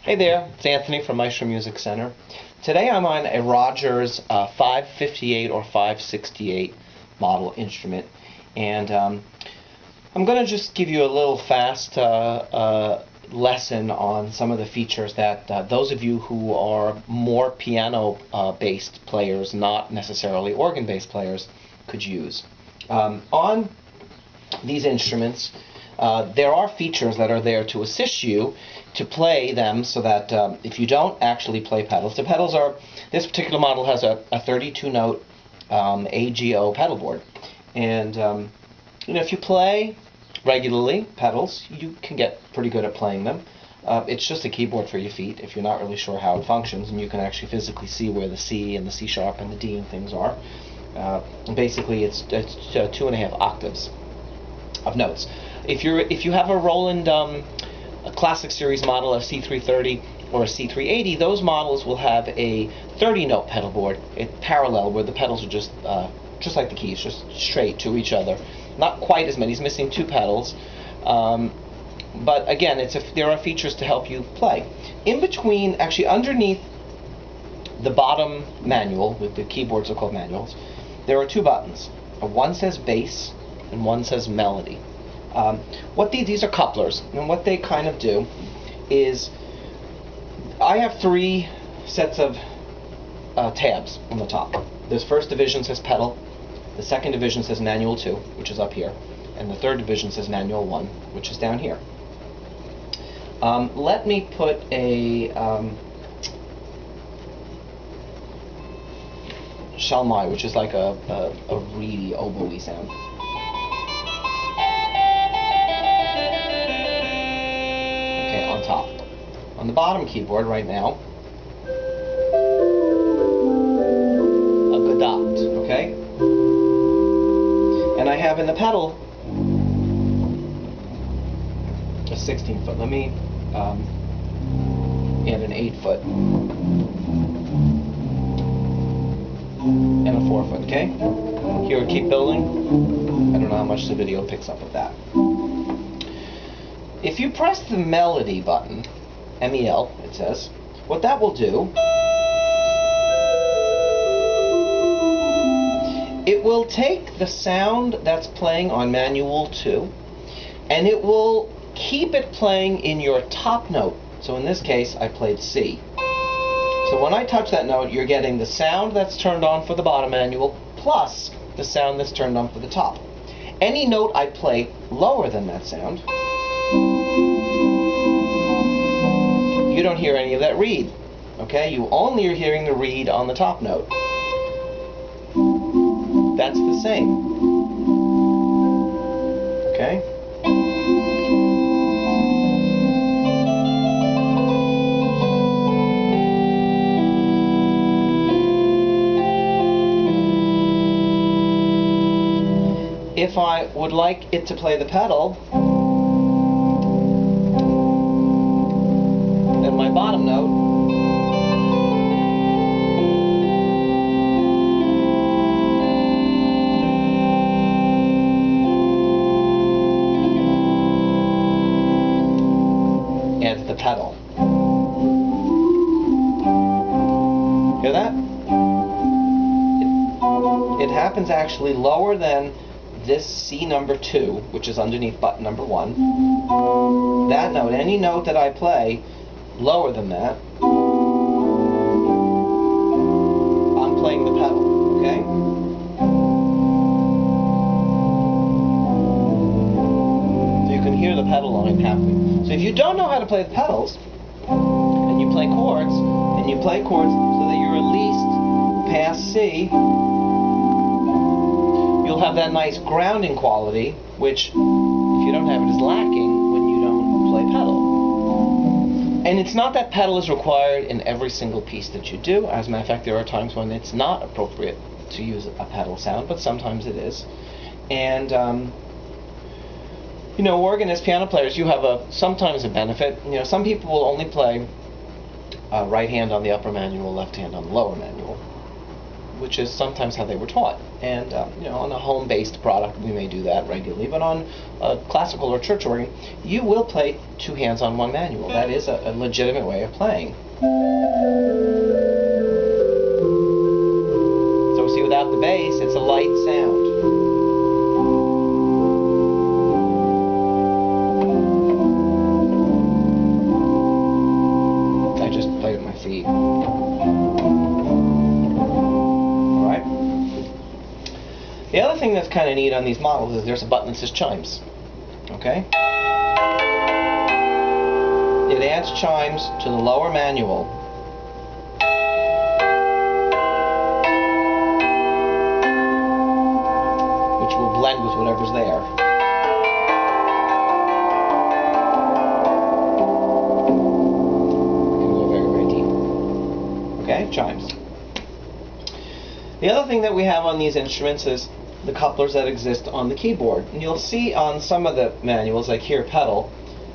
Hey there, it's Anthony from Maestro Music Center. Today I'm on a Rodgers 558 or 568 model instrument, and I'm going to just give you a little fast lesson on some of the features that those of you who are more piano-based players, not necessarily organ-based players, could use. On these instruments, there are features that are there to assist you to play them so that if you don't actually play pedals, the pedals are, this particular model has a 32-note AGO pedal board. And if you play regularly pedals, you can get pretty good at playing them. It's just a keyboard for your feet if you're not really sure how it functions, and you can actually physically see where the C and the C sharp and the D and things are. Basically, it's 2.5 octaves of notes. If you have a Roland a classic series model, a C330 or a C380, those models will have a 30-note pedal board, parallel, where the pedals are just like the keys, just straight to each other. Not quite as many, it's missing 2 pedals, but again, there are features to help you play. In between, actually underneath the bottom manual, with the keyboards are called manuals, there are 2 buttons. One says bass and one says melody. These are couplers, and what they kind of do is, I have 3 sets of tabs on the top. This first division says pedal, the second division says manual 2, which is up here, and the third division says manual 1, which is down here. Let me put a shalmai, which is like a reedy oboe sound. On top. On the bottom keyboard right now, a godot, okay? And I have in the pedal a 16-foot. Let me add an 8-foot and a 4-foot, okay? Here, keep building. I don't know how much the video picks up of that. If you press the melody button, MEL it says, what that will do, it will take the sound that's playing on manual 2 and it will keep it playing in your top note. So in this case, I played C. So when I touch that note, you're getting the sound that's turned on for the bottom manual plus the sound that's turned on for the top. Any note I play lower than that sound, you don't hear any of that reed, okay? You only are hearing the reed on the top note. That's the same, okay? If I would like it to play the pedal, my bottom note, adds the pedal. Hear that? It happens actually lower than this C number 2, which is underneath button number 1. That note, any note that I play lower than that, I'm playing the pedal, okay? So you can hear the pedal line happening. So if you don't know how to play the pedals, and you play chords, so that you're at least past C, you'll have that nice grounding quality, which, if you don't have it, is lacking when you don't play pedal. And it's not that pedal is required in every single piece that you do. As a matter of fact, there are times when it's not appropriate to use a pedal sound, but sometimes it is. And organists, piano players, you have sometimes a benefit. Some people will only play right hand on the upper manual, left hand on the lower manual. which is sometimes how they were taught. And on a home-based product, we may do that regularly, but on a classical or church organ, you will play two hands on one manual. That is a legitimate way of playing. So see, without the bass, it's a light sound. I just played with my feet. Alright. The other thing that's kind of neat on these models is there's a button that says Chimes. Okay? It adds chimes to the lower manual, which will blend with whatever's there. It can go very, very deep. Okay, chimes. The other thing that we have on these instruments is the couplers that exist on the keyboard. And you'll see on some of the manuals, like here, pedal,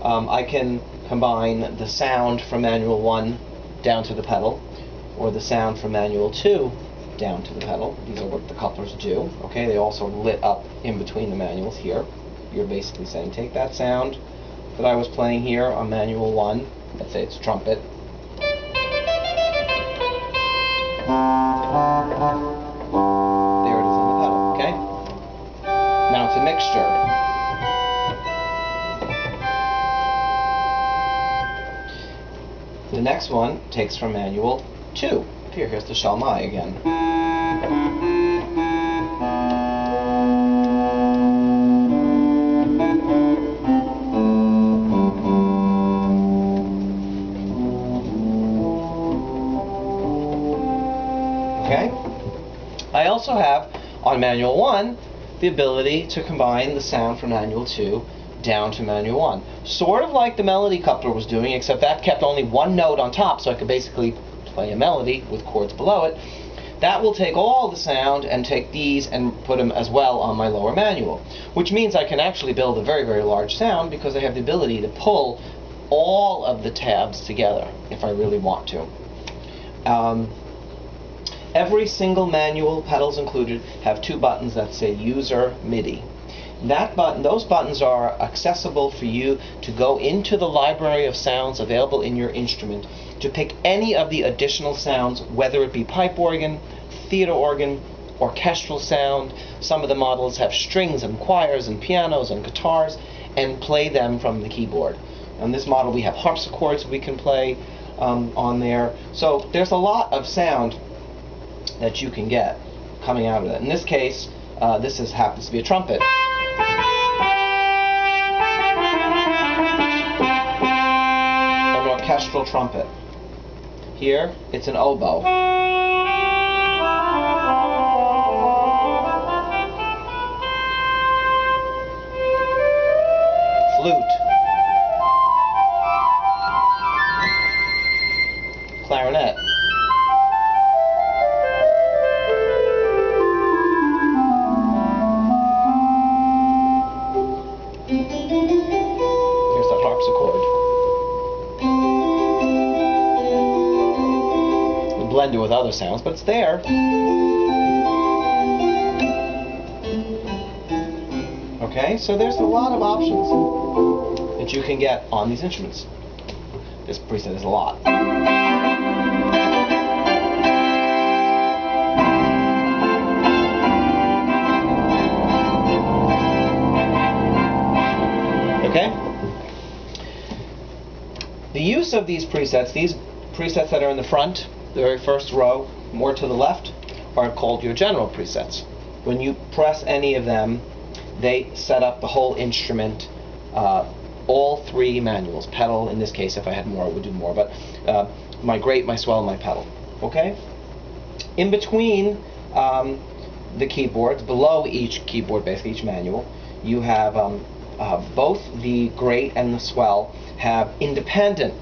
I can combine the sound from manual 1 down to the pedal, or the sound from manual 2 down to the pedal. These are what the couplers do. Okay, they also lit up in between the manuals here. You're basically saying, take that sound that I was playing here on manual 1, let's say it's trumpet, there it is on the pedal, okay? Now it's a mixture. The next one takes from manual 2. Here's the Shalmai again. Okay? I also have on manual 1 the ability to combine the sound from manual 2 down to manual 1. Sort of like the melody coupler was doing, except that kept only one note on top, so I could basically play a melody with chords below it. That will take all the sound and take these and put them as well on my lower manual, which means I can actually build a very, very large sound because I have the ability to pull all of the tabs together if I really want to. Every single manual, pedals included, have two buttons that say User MIDI. That button, those buttons are accessible for you to go into the library of sounds available in your instrument to pick any of the additional sounds, whether it be pipe organ, theater organ, orchestral sound. Some of the models have strings and choirs and pianos and guitars, and play them from the keyboard. On this model we have harpsichords we can play on there. So there's a lot of sound that you can get coming out of it. In this case, this happens to be a trumpet. An orchestral trumpet. Here, it's an oboe. Flute. Clarinet. Here's that harpsichord. We blend it with other sounds, but it's there. Okay, so there's a lot of options that you can get on these instruments. This preset is a lot. Okay? The use of these presets that are in the front, the very first row, more to the left, are called your general presets. When you press any of them, they set up the whole instrument, all three manuals. Pedal, in this case, if I had more, I would do more, but my grate, my swell, and my pedal. Okay? In between the keyboards, below each keyboard, basically each manual, you have both the grate and the swell have independent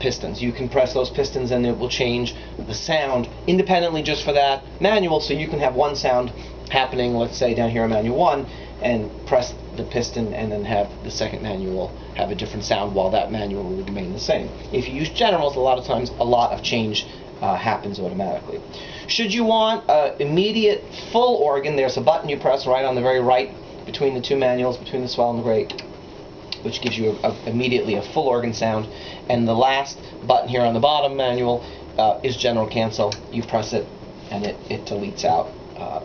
pistons. You can press those pistons and it will change the sound independently just for that manual, so you can have one sound happening, let's say down here in manual 1, and press the piston and then have the second manual have a different sound while that manual will remain the same. If you use generals, a lot of times a lot of change happens automatically. Should you want immediate full organ, there's a button you press right on the very right between the two manuals, between the swell and the grate, which gives you immediately a full organ sound. And the last button here on the bottom manual is general cancel. You press it and it deletes out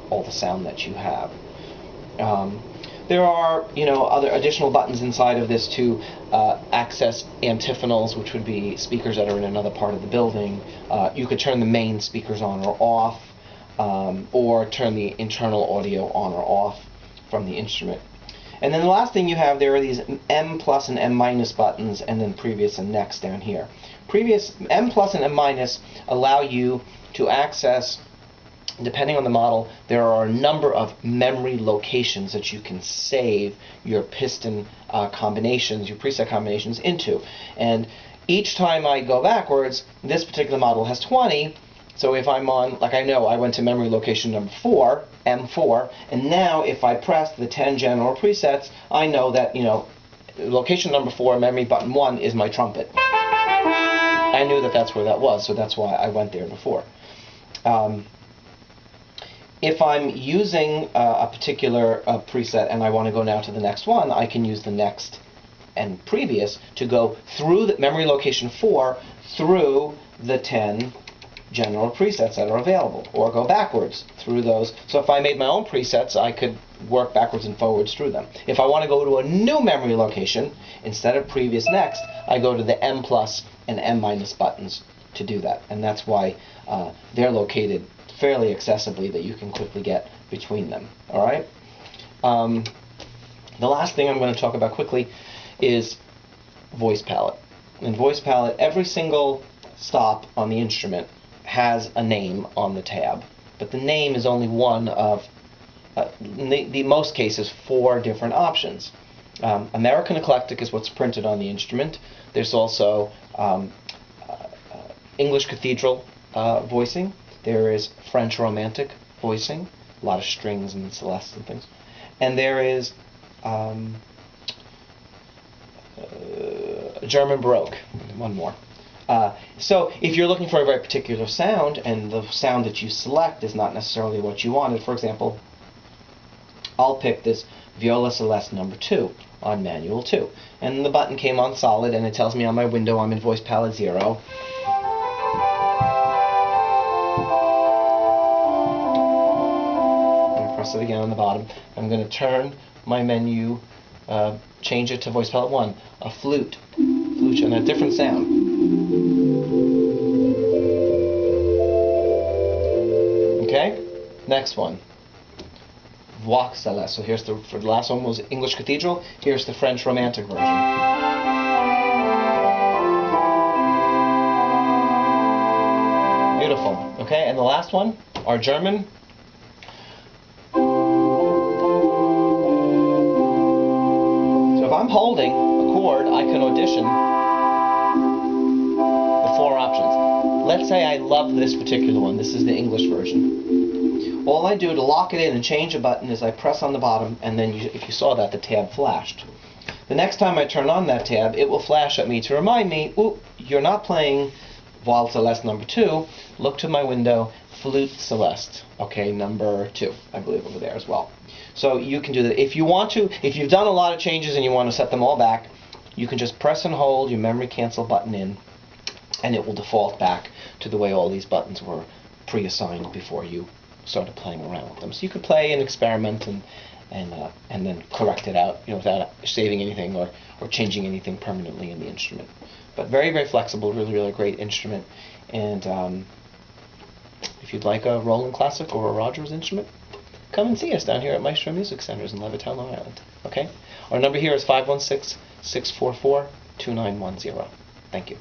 all the sound that you have. There are, other additional buttons inside of this to access antiphonals, which would be speakers that are in another part of the building. You could turn the main speakers on or off, or turn the internal audio on or off from the instrument. And then the last thing you have, there are these M plus and M minus buttons, and then previous and next down here. Previous M plus and M minus allow you to access, depending on the model, there are a number of memory locations that you can save your piston combinations, your preset combinations into. And each time I go backwards, this particular model has 20. So if I'm on, like I know, I went to memory location number 4, M4, and now if I press the 10 general presets, I know that, location number 4, memory button 1 is my trumpet. I knew that that's where that was, so that's why I went there before. If I'm using a particular preset and I want to go now to the next one, I can use the next and previous to go through the memory location 4 through the 10 general presets that are available, or go backwards through those. So if I made my own presets, I could work backwards and forwards through them. If I want to go to a new memory location, instead of previous next, I go to the M plus and M minus buttons to do that. And that's why they're located fairly accessibly, that you can quickly get between them. All right. The last thing I'm going to talk about quickly is voice palette. In voice palette, every single stop on the instrument has a name on the tab, but the name is only one of, in most cases, 4 different options. American Eclectic is what's printed on the instrument. There's also English Cathedral voicing. There is French Romantic voicing, a lot of strings and celestes and things. And there is German Baroque, one more. So if you're looking for a very particular sound, and the sound that you select is not necessarily what you wanted, for example, I'll pick this Viola Celeste number 2 on manual 2. And the button came on solid, and it tells me on my window I'm in voice palette 0. Press it again on the bottom. I'm going to turn my menu, change it to voice palette 1, a flute, and a different sound. Okay, next one, Voix Celeste. So here's for the last one was English Cathedral. Here's the French Romantic version. Beautiful. Okay, and the last one, our German. If I'm holding a chord, I can audition the 4 options. Let's say I love this particular one. This is the English version. All I do to lock it in and change a button is I press on the bottom, and then if you saw that, the tab flashed. The next time I turn on that tab, it will flash at me to remind me, ooh, you're not playing Voix Celeste number 2. Look to my window, Flute Celeste. Okay, number 2, I believe, over there as well. So you can do that. If you want to, if you've done a lot of changes and you want to set them all back, you can just press and hold your memory cancel button in, and it will default back to the way all these buttons were pre-assigned before you started playing around with them. So you could play and experiment and then correct it out, without saving anything or changing anything permanently in the instrument. But very, very flexible, really, really great instrument. And if you'd like a Roland classic or a Rodgers instrument, come and see us down here at Maestro Music Centers in Levittown, Long Island. Okay? Our number here is 516-644-2910. Thank you.